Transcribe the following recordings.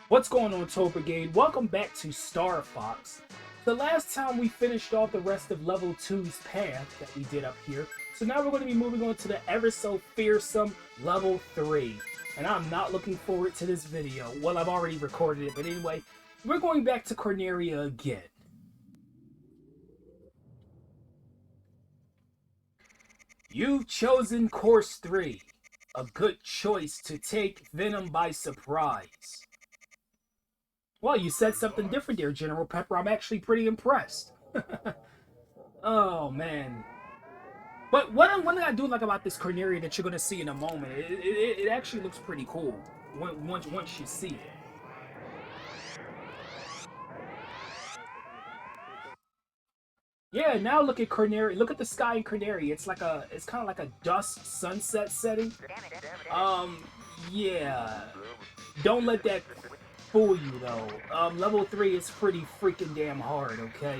What's going on, Toad Brigade? Welcome back to Star Fox. The last time we finished off the rest of Level 2's path that we did up here, so now we're going to be moving on to the ever so fearsome Level 3. And I'm not looking forward to this video. Well, I've already recorded it, but anyway, we're going back to Corneria again. You've chosen Course 3. A good choice to take Venom by surprise. Well, you said something different there, General Pepper. I'm actually pretty impressed. Oh, man. But one thing I do like about this Corneria that you're going to see in a moment, it actually looks pretty cool once you see it. Yeah, now look at Corneria. Look at the sky in Corneria. It's kind of like a dusk sunset setting. Yeah. Don't let that fool you though. Level 3 is pretty freaking damn hard, okay?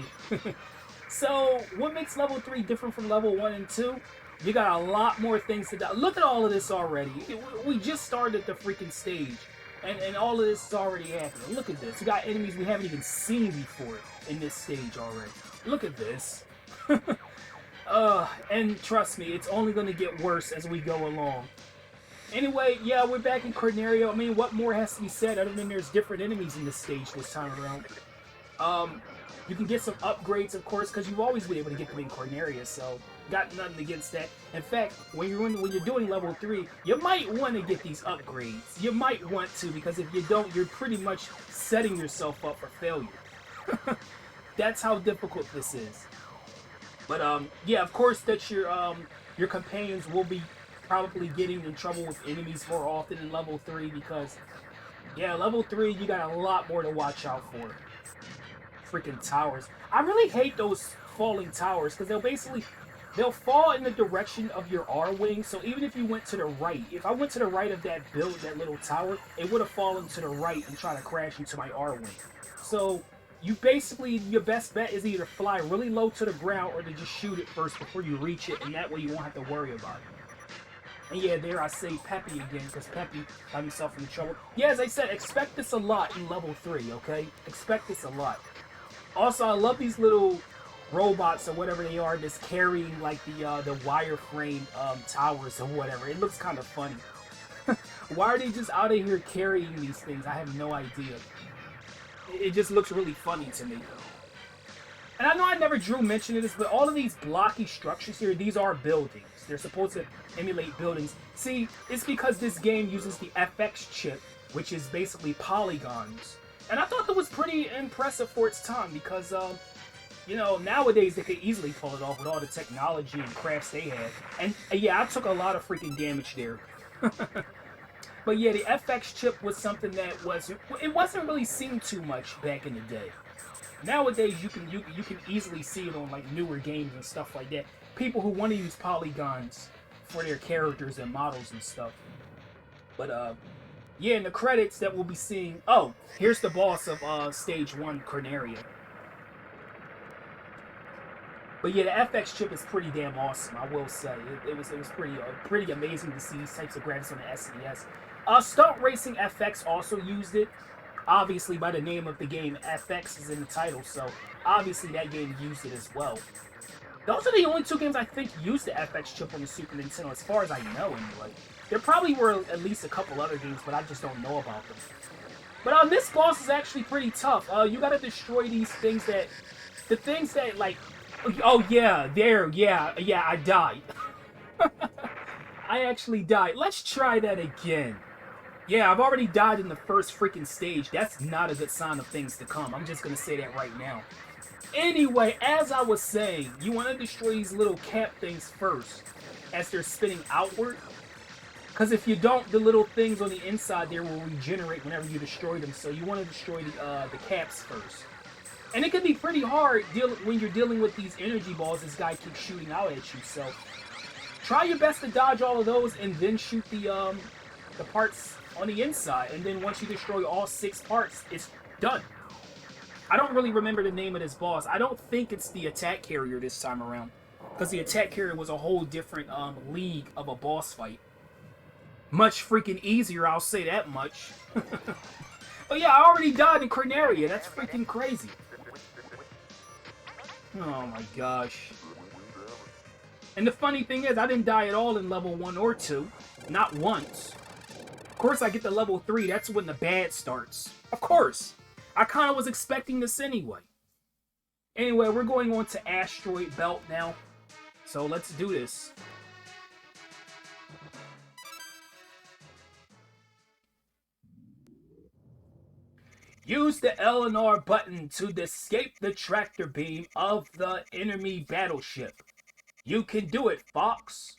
So, what makes level 3 different from level 1 and 2? You got a lot more things to do. Look at all of this already. We just started the freaking stage, and all of this is already happening. Look at this. We got enemies we haven't even seen before in this stage already. Look at this. And trust me, it's only going to get worse as we go along. Anyway, yeah, we're back in Corneria. I mean, what more has to be said other than there's different enemies in this stage this time around? You can get some upgrades, of course, because you've always been able to get them in Corneria, so got nothing against that. In fact, when you're doing level 3, you might want to get these upgrades. You might want to, because if you don't, you're pretty much setting yourself up for failure. That's how difficult this is. But yeah, of course that your companions will be probably getting in trouble with enemies more often in level 3 because, yeah, level 3 you got a lot more to watch out for. Freaking towers. I really hate those falling towers because they'll fall in the direction of your R-wing. So even if you went to the right, if I went to the right of that that little tower, it would have fallen to the right and try to crash into my R-wing. So you basically, your best bet is either fly really low to the ground or to just shoot it first before you reach it, and that way you won't have to worry about it. And yeah, there I say Peppy again, because Peppy got himself in trouble. Yeah, as I said, expect this a lot in level 3, okay? Expect this a lot. Also, I love these little robots or whatever they are that's carrying like the wireframe towers or whatever. It looks kind of funny. Why are they just out of here carrying these things? I have no idea. It just looks really funny to me. And I know I never drew mention of this, but all of these blocky structures here, these are buildings. They're supposed to emulate buildings. See, it's because this game uses the FX chip, which is basically polygons. And I thought that was pretty impressive for its time because, you know, nowadays they could easily pull it off with all the technology and crafts they had. And yeah, I took a lot of freaking damage there. But yeah, the FX chip was something that it wasn't really seen too much back in the day. Nowadays you can easily see it on like newer games and stuff like that. People who want to use polygons for their characters and models and stuff. But yeah, in the credits that we'll be seeing. Oh, here's the boss of Stage 1, Corneria. But yeah, the FX chip is pretty damn awesome, I will say. It was pretty amazing to see these types of graphics on the SNES. Stunt Racing FX also used it. Obviously, by the name of the game, FX is in the title, so obviously that game used it as well. Those are the only two games I think used the FX chip on the Super Nintendo, as far as I know, anyway. There probably were at least a couple other games, but I just don't know about them. But this boss is actually pretty tough. You gotta destroy these things that... The things that, like... Oh, yeah, yeah, I died. I actually died. Let's try that again. Yeah, I've already died in the first freaking stage. That's not a good sign of things to come. I'm just gonna say that right now. Anyway, as I was saying, you want to destroy these little cap things first as they're spinning outward. Because if you don't, the little things on the inside there will regenerate whenever you destroy them. So you want to destroy the caps first. And it can be pretty hard when you're dealing with these energy balls this guy keeps shooting out at you. So try your best to dodge all of those and then shoot the parts on the inside. And then once you destroy all 6 parts, it's done. I don't really remember the name of this boss. I don't think it's the attack carrier this time around. Because the attack carrier was a whole different league of a boss fight. Much freaking easier, I'll say that much. Oh yeah, I already died in Corneria. That's freaking crazy. Oh my gosh. And the funny thing is, I didn't die at all in level 1 or 2. Not once. Of course, I get to level 3. That's when the bad starts. Of course. I kind of was expecting this anyway. Anyway, we're going on to Asteroid Belt now. So let's do this. Use the L and R button to escape the tractor beam of the enemy battleship. You can do it, Fox.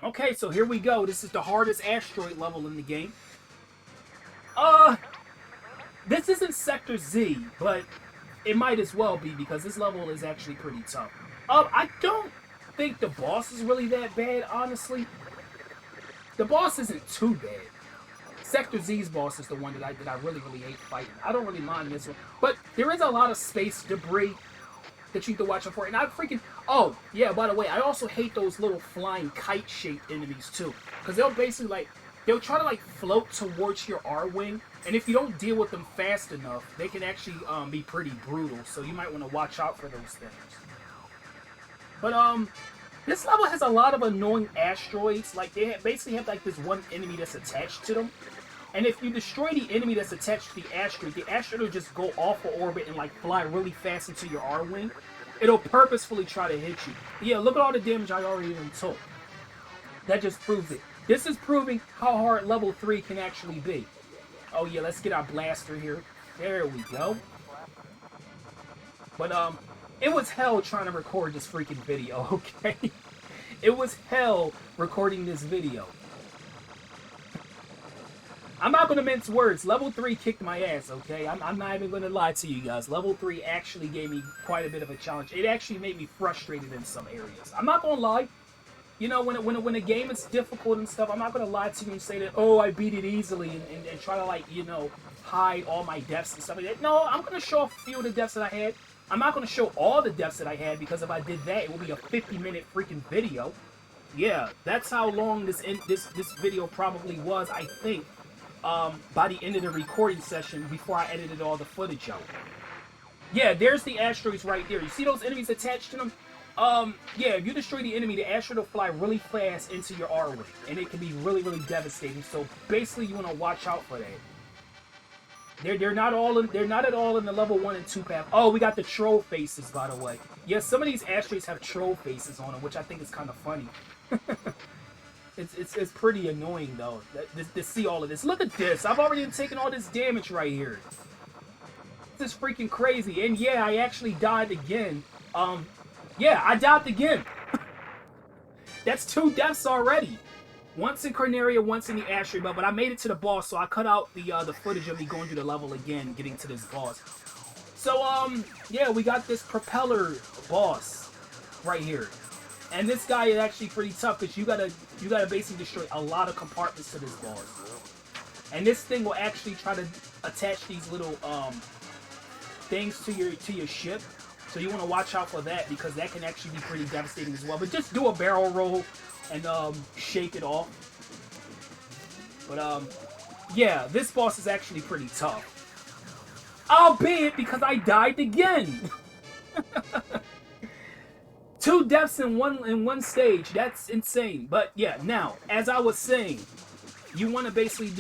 Okay, so here we go. This is the hardest asteroid level in the game. This isn't Sector Z, but it might as well be because this level is actually pretty tough. I don't think the boss is really that bad, honestly. The boss isn't too bad. Sector Z's boss is the one that I really hate fighting. I don't really mind this one. But there is a lot of space debris that you have to watch out for. And I freaking... Oh, yeah, by the way, I also hate those little flying kite-shaped enemies, too. Because they'll basically, like... They'll try to, like, float towards your R-Wing. And if you don't deal with them fast enough, they can actually be pretty brutal. So you might want to watch out for those things. But, this level has a lot of annoying asteroids. Like, they basically have, like, this one enemy that's attached to them. And if you destroy the enemy that's attached to the asteroid will just go off of orbit and, like, fly really fast into your R-Wing. It'll purposefully try to hit you. Yeah, look at all the damage I already even took. That just proves it. This is proving how hard level 3 can actually be. Oh, yeah, let's get our blaster here. There we go. But, it was hell trying to record this freaking video, okay? It was hell recording this video. I'm not going to mince words. Level 3 kicked my ass, okay? I'm not even going to lie to you guys. Level 3 actually gave me quite a bit of a challenge. It actually made me frustrated in some areas. I'm not going to lie. You know, when a game is difficult and stuff, I'm not going to lie to you and say that, oh, I beat it easily and try to, like, you know, hide all my deaths and stuff like that. No, I'm going to show off a few of the deaths that I had. I'm not going to show all the deaths that I had because if I did that, it would be a 50-minute freaking video. Yeah, that's how long this video probably was, I think. By the end of the recording session before I edited all the footage out. Yeah, there's the asteroids right there. You see those enemies attached to them? Yeah, if you destroy the enemy, the asteroid will fly really fast into your R-Wing. And it can be really, really devastating. So basically you want to watch out for that. They're not at all in the level 1 and 2 path. Oh, we got the troll faces, by the way. Yeah, some of these asteroids have troll faces on them, which I think is kind of funny. It's pretty annoying, though, to see all of this. Look at this. I've already taken all this damage right here. This is freaking crazy. And yeah, I actually died again. Yeah, I died again. That's 2 deaths already. Once in Corneria, once in the asteroid belt. But I made it to the boss, so I cut out the footage of me going through the level again, getting to this boss. So, yeah, we got this propeller boss right here. And this guy is actually pretty tough because you gotta basically destroy a lot of compartments to this boss. And this thing will actually try to attach these little things to your ship. So you want to watch out for that because that can actually be pretty devastating as well. But just do a barrel roll and shake it off. But yeah, this boss is actually pretty tough. Albeit because I died again. 2 deaths in one stage. That's insane. But yeah, now, as I was saying, you want to basically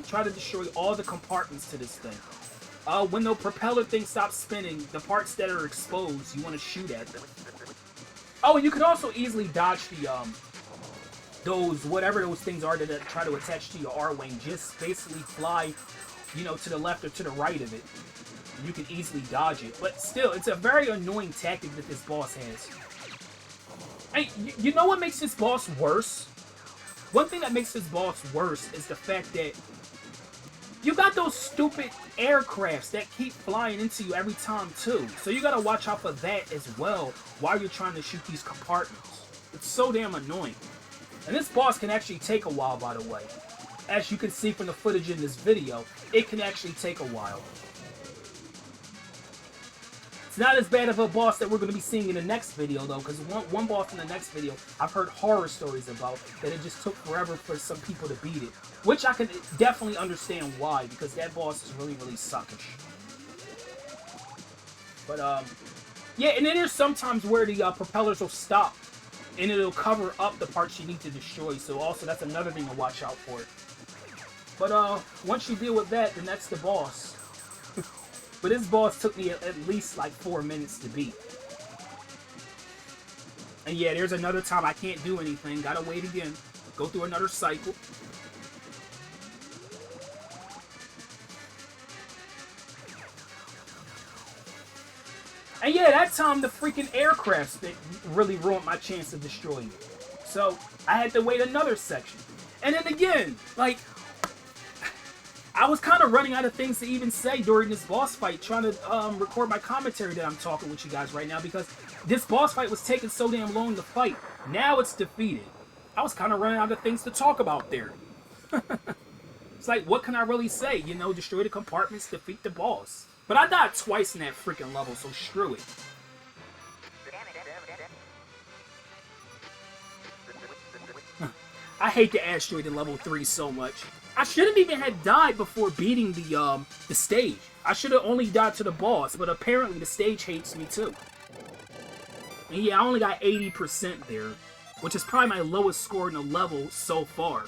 try to destroy all the compartments to this thing. When the propeller thing stops spinning, the parts that are exposed, you want to shoot at them. Oh, and you can also easily dodge the whatever those things are that try to attach to your R-Wing. Just basically fly, you know, to the left or to the right of it. You can easily dodge it. But still, it's a very annoying tactic that this boss has. Hey, you know what makes this boss worse? One thing that makes this boss worse is the fact that you got those stupid aircrafts that keep flying into you every time, too. So you gotta watch out for that as well while you're trying to shoot these compartments. It's so damn annoying. And this boss can actually take a while, by the way. As you can see from the footage in this video, it can actually take a while. It's not as bad of a boss that we're going to be seeing in the next video, though, because one boss in the next video, I've heard horror stories about, that it just took forever for some people to beat it. Which I can definitely understand why, because that boss is really, really suckish. But, yeah, and then there's sometimes where the propellers will stop, and it'll cover up the parts you need to destroy, so also that's another thing to watch out for. But, once you deal with that, then that's the boss. But this boss took me at least like 4 minutes to beat. And yeah, there's another time I can't do anything. Gotta wait again. Go through another cycle. And yeah, that time the freaking aircraft really ruined my chance of destroying it. So I had to wait another section. And then again, like, I was kind of running out of things to even say during this boss fight, trying to record my commentary that I'm talking with you guys right now, because this boss fight was taking so damn long to fight. Now it's defeated. I was kind of running out of things to talk about there. It's like, what can I really say? You know, destroy the compartments, defeat the boss. But I died twice in that freaking level, so screw it. I hate the asteroid in level 3 so much. I shouldn't even have died before beating the stage. I should have only died to the boss, but apparently the stage hates me too. And yeah, I only got 80% there, which is probably my lowest score in the level so far.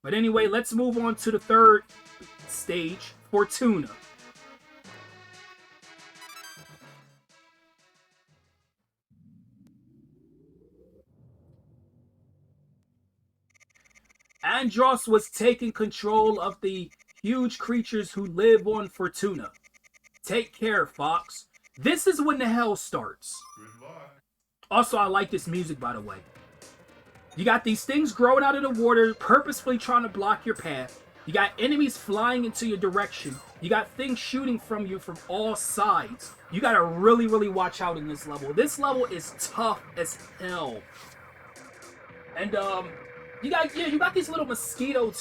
But anyway, let's move on to the third stage, Fortuna. Andros was taking control of the huge creatures who live on Fortuna. Take care, Fox. This is when the hell starts. Also, I like this music, by the way. You got these things growing out of the water, purposefully trying to block your path. You got enemies flying into your direction. You got things shooting from you from all sides. You gotta really, really watch out in this level. This level is tough as hell. And, you got these little mosquito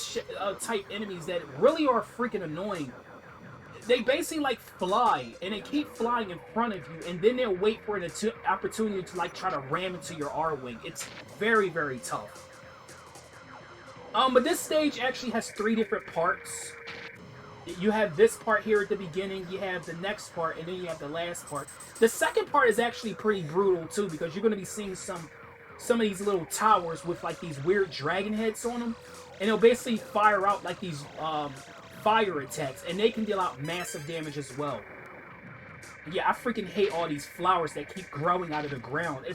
type enemies that really are freaking annoying. They basically like fly, and they keep flying in front of you, and then they'll wait for an opportunity to like try to ram into your R-Wing. It's very, very tough. But this stage actually has 3 different parts. You have this part here at the beginning, you have the next part, and then you have the last part. The second part is actually pretty brutal too, because you're going to be seeing some of these little towers with like these weird dragon heads on them, and they'll basically fire out like these fire attacks, and they can deal out massive damage as well. Yeah, I freaking hate all these flowers that keep growing out of the ground.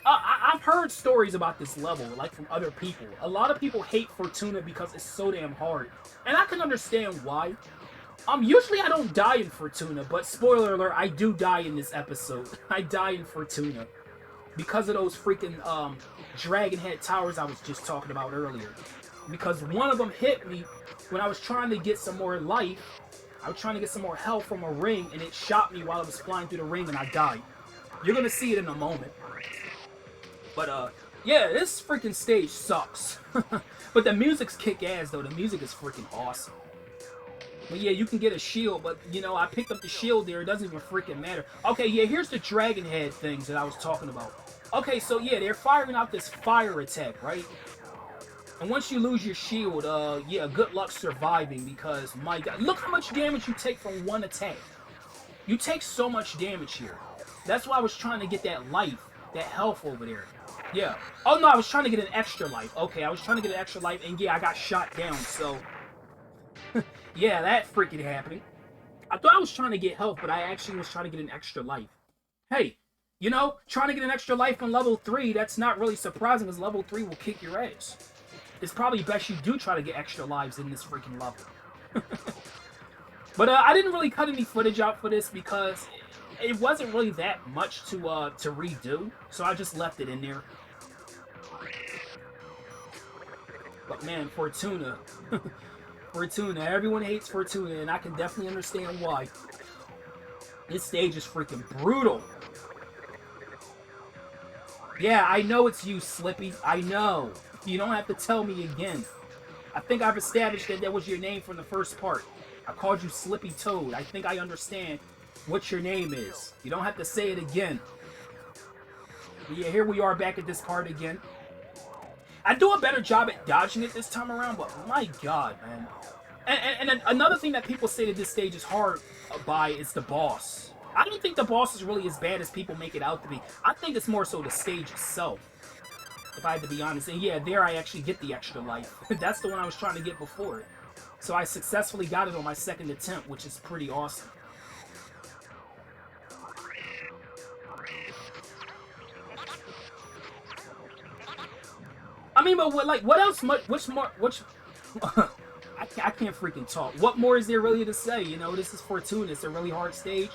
I've heard stories about this level, like from other people. A lot of people hate Fortuna because it's so damn hard, and I can understand why. Usually I don't die in Fortuna, but spoiler alert, I do die in this episode. I die in Fortuna because of those freaking dragon head towers I was just talking about earlier. Because one of them hit me when I was trying to get some more life. I was trying to get some more health from a ring, and it shot me while I was flying through the ring, and I died. You're gonna see it in a moment. But yeah, this freaking stage sucks. But the music's kick-ass, though. The music is freaking awesome. But yeah, you can get a shield, but you know, I picked up the shield there. It doesn't even freaking matter. Okay, yeah, here's the dragon head things that I was talking about. Okay, so yeah, they're firing out this fire attack, right? And once you lose your shield, yeah, good luck surviving, because, my god, look how much damage you take from one attack. You take so much damage here. That's why I was trying to get that life, that health over there. Yeah. Oh, no, I was trying to get an extra life. Okay, I was trying to get an extra life, and yeah, I got shot down, so... yeah, that freaking happened. I thought I was trying to get health, but I actually was trying to get an extra life. Hey, you know, trying to get an extra life on level 3, that's not really surprising, because level 3 will kick your ass. It's probably best you do try to get extra lives in this freaking level. But I didn't really cut any footage out for this because it wasn't really that much to redo, so I just left it in there. But man, Fortuna. Fortuna. Everyone hates Fortuna, and I can definitely understand why. This stage is freaking brutal. Yeah, I know it's you, Slippy. I know. You don't have to tell me again. I think I've established that was your name from the first part. I called you Slippy Toad. I think I understand what your name is. You don't have to say it again. But yeah, here we are back at this part again. I do a better job at dodging it this time around, but my god, man. And another thing that people say that this stage is hard by is the boss. I don't think the boss is really as bad as people make it out to be. I think it's more so the stage itself, if I had to be honest. And yeah, there I actually get the extra life. That's the one I was trying to get before. So I successfully got it on my second attempt, which is pretty awesome. I mean, but what else? Which I can't freaking talk. What more is there really to say? You know, this is Fortuna. It's a really hard stage.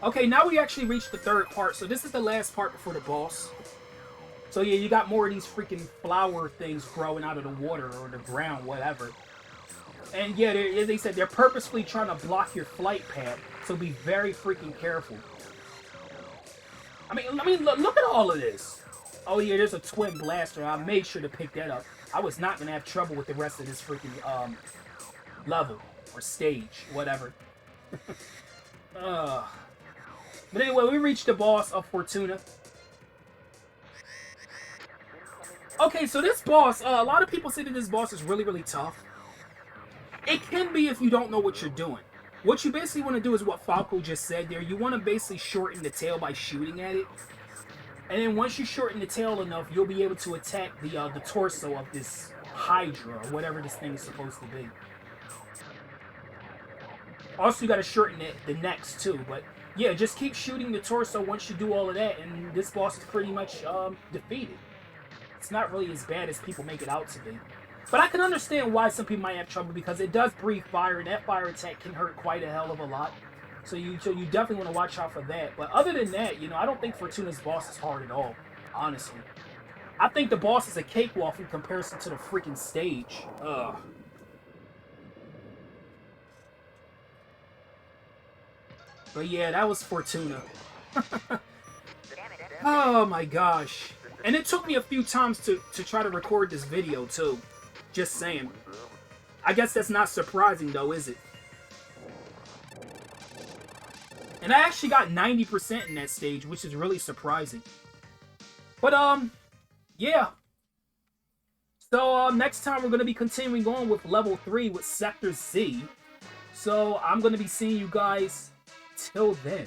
Okay, now we actually reached the third part. So this is the last part before the boss. So yeah, you got more of these freaking flower things growing out of the water or the ground, whatever. And yeah, they said they're purposefully trying to block your flight path. So be very freaking careful. I mean, look at all of this. Oh yeah, there's a twin blaster. I made sure to pick that up. I was not gonna have trouble with the rest of this freaking level or stage, whatever. But anyway, we reached the boss of Fortuna. Okay, so this boss, a lot of people say that this boss is really, really tough. It can be if you don't know what you're doing. What you basically want to do is what Falco just said there. You want to basically shorten the tail by shooting at it. And then once you shorten the tail enough, you'll be able to attack the torso of this Hydra, or whatever this thing is supposed to be. Also, you got to shorten the necks too. But yeah, just keep shooting the torso once you do all of that, and this boss is pretty much defeated. It's not really as bad as people make it out to be. But I can understand why some people might have trouble, because it does breathe fire, and that fire attack can hurt quite a hell of a lot. So you definitely want to watch out for that. But other than that, you know, I don't think Fortuna's boss is hard at all, honestly. I think the boss is a cakewalk in comparison to the freaking stage. Ugh. But yeah, that was Fortuna. Oh my gosh. And it took me a few times to try to record this video too. Just saying. I guess that's not surprising though, is it? And I actually got 90% in that stage, which is really surprising. But, yeah. So, next time we're going to be continuing on with level 3 with Sector Z. So, I'm going to be seeing you guys till then.